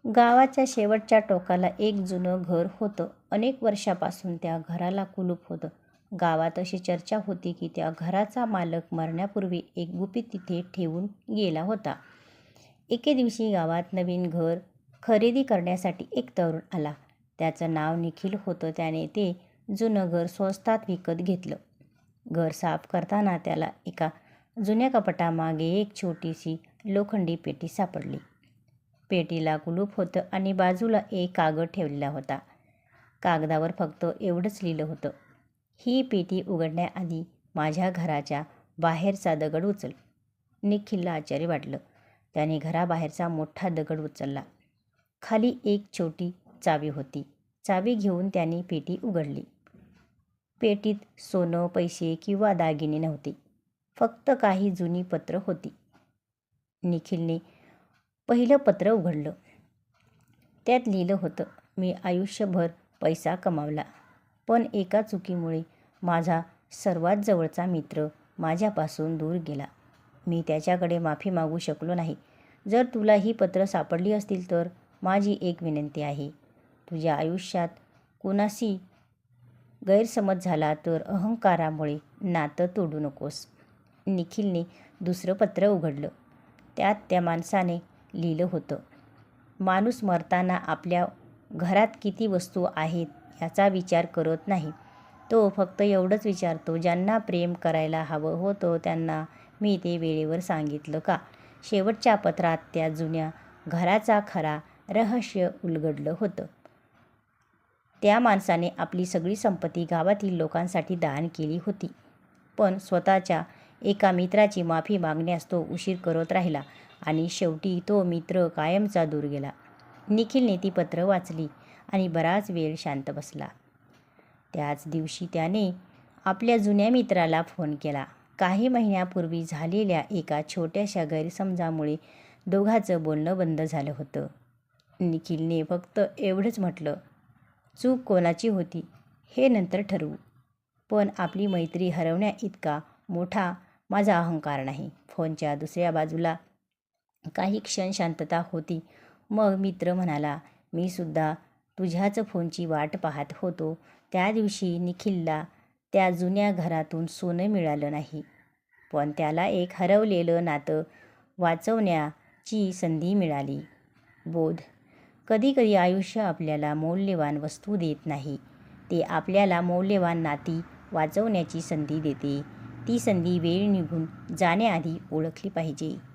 गावाच्या शेवटच्या टोकाला एक जुनं घर होतं. अनेक वर्षापासून त्या घराला कुलूप होतं. गावात अशी चर्चा होती की त्या घराचा मालक मरण्यापूर्वी एक गुपित तिथे ठेवून गेला होता. एके दिवशी गावात नवीन घर खरेदी करण्यासाठी एक तरुण आला. त्याचं नाव निखिल होतं. त्याने ते जुनं घर स्वस्तात विकत घेतलं. घर साफ करताना त्याला एका जुन्या कपाटामागे एक छोटीशी लोखंडी पेटी सापडली. पेटीला कुलूप होतं आणि बाजूला एक कागद ठेवलेला होता. कागदावर फक्त एवढंच लिहिलं होतं, ही पेटी उघडण्याआधी माझ्या घराच्या बाहेरचा दगड उचल. निखिलला आश्चर्य वाटलं. त्याने घराबाहेरचा मोठा दगड उचलला. खाली एक छोटी चावी होती. चावी घेऊन त्याने पेटी उघडली. पेटीत सोनं, पैसे किंवा दागिने नव्हते. फक्त काही जुनी पत्रं होती. निखिलने पहिलं पत्र उघडलं. त्यात लिहिलं होतं, मी आयुष्यभर पैसा कमावला, पण एका चुकीमुळे माझा सर्वात जवळचा मित्र माझ्यापासून दूर गेला. मी त्याच्याकडे माफी मागू शकलो नाही. जर तुला ही पत्रं सापडली असतील तर माझी एक विनंती आहे. तुझ्या आयुष्यात कुणाशी गैरसमज झाला तर अहंकारामुळे नातं तोडू नकोस. निखिलने दुसरं पत्र उघडलं. त्यात त्या माणसाने लिहिलं होतं, माणूस मरताना आपल्या घरात किती वस्तू आहेत याचा विचार करत नाही. तो फक्त एवढंच विचारतो, ज्यांना प्रेम करायला हवं होतं त्यांना मी ते वेळेवर सांगितलं का? शेवटच्या पत्रात त्या जुन्या घराचा खरा रहस्य उलगडलं होतं. त्या माणसाने आपली सगळी संपत्ती गावातील लोकांसाठी दान केली होती, पण स्वतःच्या एका मित्राची माफी मागण्यास तो उशीर करत राहिला आणि शेवटी तो मित्र कायमचा दूर गेला. निखिलने ती पत्र वाचली आणि बराच वेळ शांत बसला. त्याच दिवशी त्याने आपल्या जुन्या मित्राला फोन केला. काही महिन्यापूर्वी झालेल्या एका छोट्याशा गैरसमजामुळे दोघांचं बोलणं बंद झालं होतं. निखिलने फक्त एवढंच म्हटलं, चूक कोणाची होती हे नंतर ठरवू, पण आपली मैत्री हरवण्याइतका मोठा माझा अहंकार नाही. फोनच्या दुसऱ्या बाजूला काही क्षण शांतता होती. मग मित्र म्हणाला, मी सुद्धा तुझ्याच फोनची वाट पाहत होतो. त्या दिवशी निखिलला त्या जुन्या घरातून सोनं मिळालं नाही, पण त्याला एक हरवलेलं नातं वाचवण्याची संधी मिळाली. बोध, कधीकधी आयुष्य आपल्याला मौल्यवान वस्तू देत नाही, ते आपल्याला मौल्यवान नाती वाचवण्याची संधी देते. ती संधी वेळ निघून जाण्याआधी ओळखली पाहिजे.